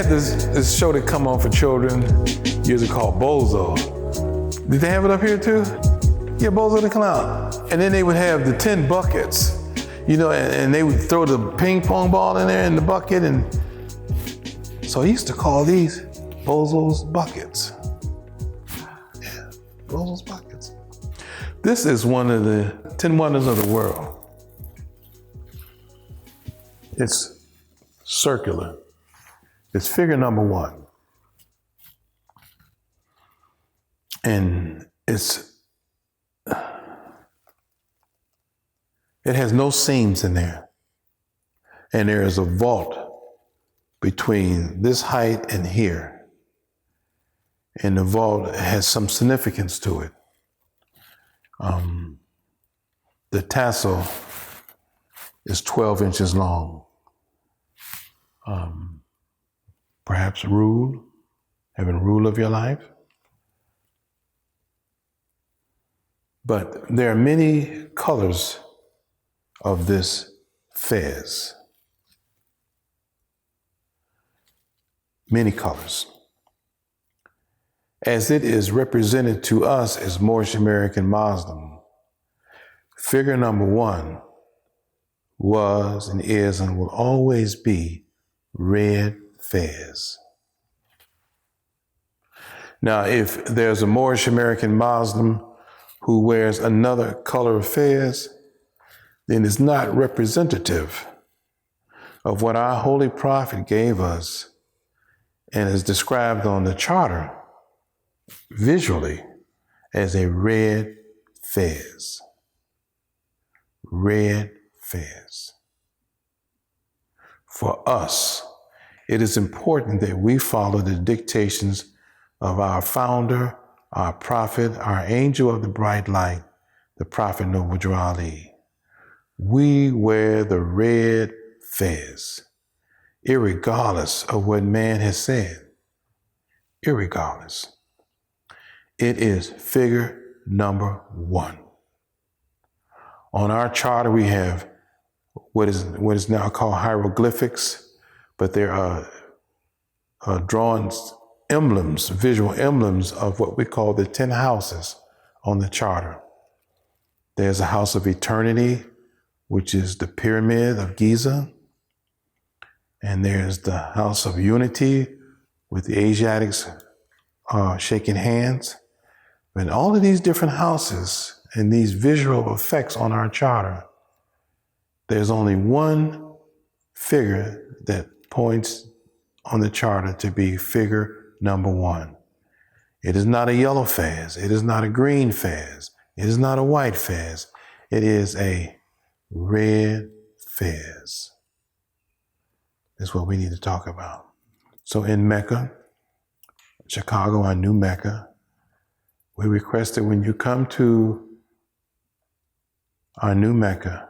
had this show that come on for children years ago called Bozo. Did they have it up here too? Yeah, Bozo the Clown. And then they would have the 10 buckets, you know, and they would throw the ping pong ball in there in the bucket. And so he used to call these Bozo's buckets. Yeah, Bozo's buckets. This is one of the 10 wonders of the world. It's circular. It's figure number 1. And it has no seams in there. And there is a vault between this height and here. And the vault has some significance to it. The tassel is 12 inches long. Perhaps having rule of your life. But there are many colors of this fez. Many colors. As it is represented to us as Moorish American Muslim, figure number 1 was and is and will always be red fez. Now, if there's a Moorish American Muslim who wears another color of fez, then it's not representative of what our Holy Prophet gave us and is described on the charter visually as a red fez. Red fez. For us, it is important that we follow the dictations of our founder, our prophet, our angel of the bright light, the Prophet Noble Ali. We wear the red fez, irregardless of what man has said. Irregardless. It is figure number 1. On our charter, we have what is now called hieroglyphics, but there are drawn emblems, visual emblems of what we call the 10 houses on the charter. There's a house of eternity, which is the pyramid of Giza. And there's the house of unity with the Asiatics shaking hands. And all of these different houses and these visual effects on our charter, there's only one figure that points on the charter to be figure number 1. It is not a yellow fez. It is not a green fez. It is not a white fez. It is a red fez. That's what we need to talk about. So in Mecca, Chicago, our new Mecca, we request that when you come to our new Mecca,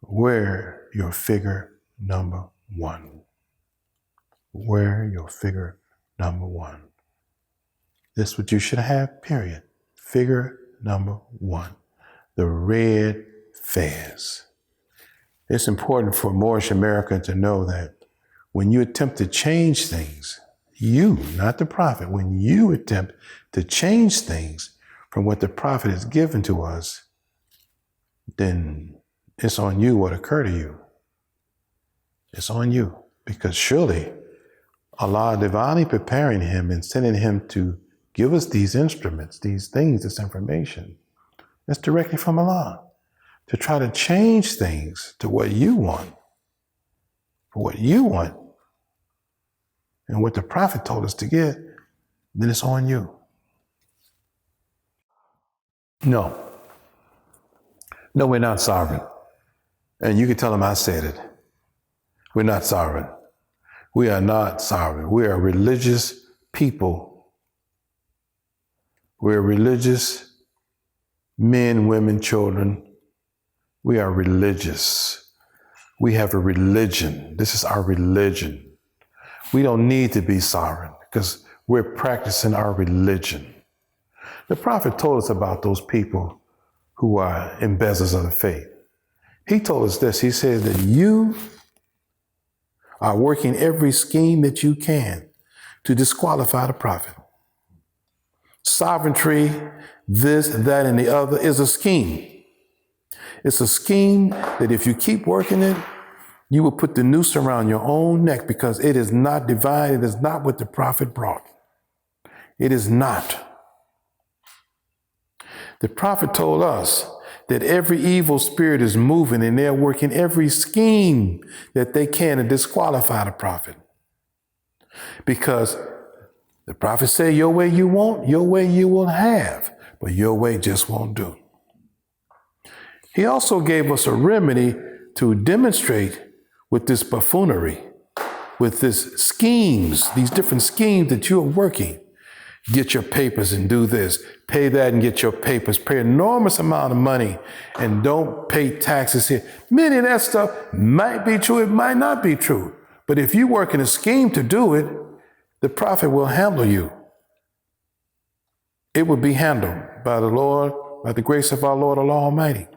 wear your figure number 1. Wear your figure number 1. This is what you should have, period. Figure number 1. The red fez. It's important for Moorish America to know that when you attempt to change things, you, not the prophet, when you attempt to change things from what the prophet has given to us, then it's on you what occurred to you. It's on you, because surely Allah divinely preparing him and sending him to give us these instruments, these things, this information. It's directly from Allah to try to change things to what you want, for what you want, and what the prophet told us to get, then it's on you. No, we're not sovereign. And you can tell them I said it. We're not sovereign. We are not sovereign. We are religious people. We're religious men, women, children. We are religious. We have a religion. This is our religion. We don't need to be sovereign because we're practicing our religion. The prophet told us about those people who are embezzlers of the faith. He told us this. He said that you are working every scheme that you can to disqualify the prophet. Sovereignty, this, that, and the other is a scheme. It's a scheme that if you keep working it, you will put the noose around your own neck, because it is not divine. It is not what the prophet brought. It is not. The prophet told us that every evil spirit is moving and they're working every scheme that they can to disqualify the prophet. Because the prophet said, your way you want, your way you will have, but your way just won't do. He also gave us a remedy to demonstrate with this buffoonery, with these schemes, these different schemes that you're working. Get your papers and do this, pay that and get your papers, pay an enormous amount of money and don't pay taxes here. Many of that stuff might be true, it might not be true. But if you work in a scheme to do it, the prophet will handle you. It will be handled by the Lord, by the grace of our Lord Allah Almighty.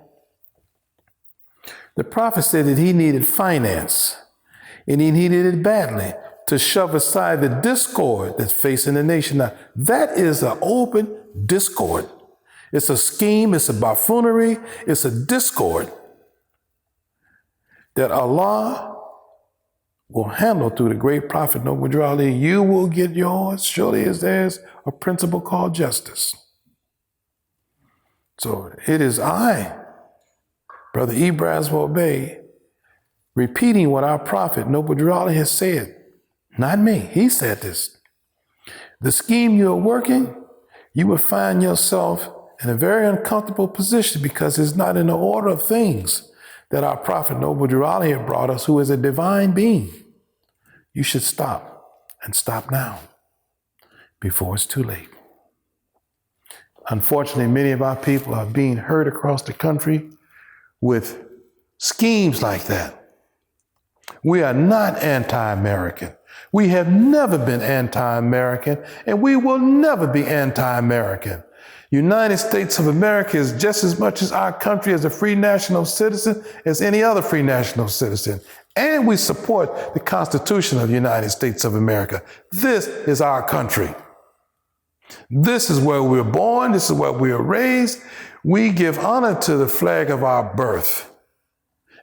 The prophet said that he needed finance, and he needed it badly to shove aside the discord that's facing the nation. Now, that is an open discord. It's a scheme, it's a buffoonery, it's a discord that Allah will handle through the great prophet Noble Ali. You will get yours, surely as there's a principle called justice. So it is I, Brother E. Braswell Bey, repeating what our prophet Noble Ali has said. Not me, he said this. The scheme you're working, you will find yourself in a very uncomfortable position, because it's not in the order of things that our prophet Noble Ali had brought us, who is a divine being. You should stop, and stop now, before it's too late. Unfortunately, many of our people are being hurt across the country with schemes like that. We are not anti-American. We have never been anti-American, and we will never be anti-American. United States of America is just as much as our country as a free national citizen as any other free national citizen. And we support the Constitution of the United States of America. This is our country. This is where we were born. This is where we were raised. We give honor to the flag of our birth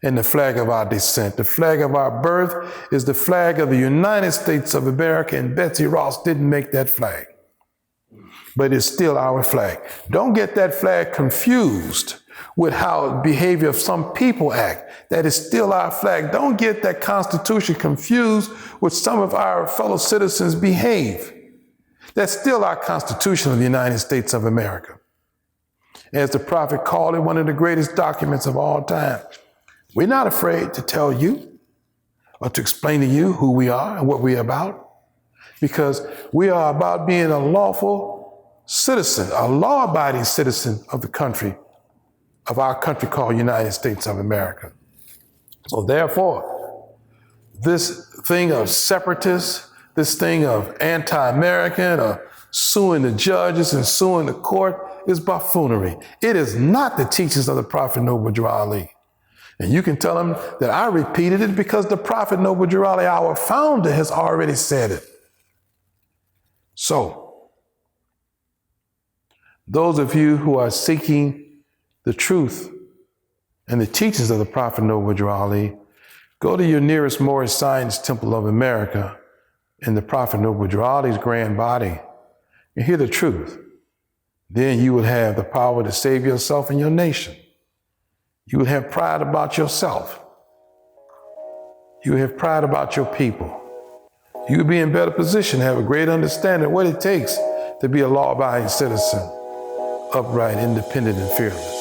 and the flag of our descent. The flag of our birth is the flag of the United States of America, and Betsy Ross didn't make that flag, but it's still our flag. Don't get that flag confused with how the behavior of some people act. That is still our flag. Don't get that Constitution confused with some of our fellow citizens' behave. That's still our Constitution of the United States of America. As the prophet called it, one of the greatest documents of all time. We're not afraid to tell you or to explain to you who we are and what we're about, because we are about being a lawful citizen, a law-abiding citizen of the country, of our country called United States of America. So therefore, this thing of separatists, this thing of anti-American or suing the judges and suing the court is buffoonery. It is not the teachings of the Prophet Noble Ali. And you can tell them that I repeated it because the Prophet Noble Ali, our founder, has already said it. So, those of you who are seeking the truth and the teachings of the Prophet Noble Ali, go to your nearest Moorish Science Temple of America in the Prophet Noble Ali's grand body and hear the truth. Then you will have the power to save yourself and your nation. You will have pride about yourself. You will have pride about your people. You will be in better position to have a great understanding of what it takes to be a law-abiding citizen, upright, independent, and fearless.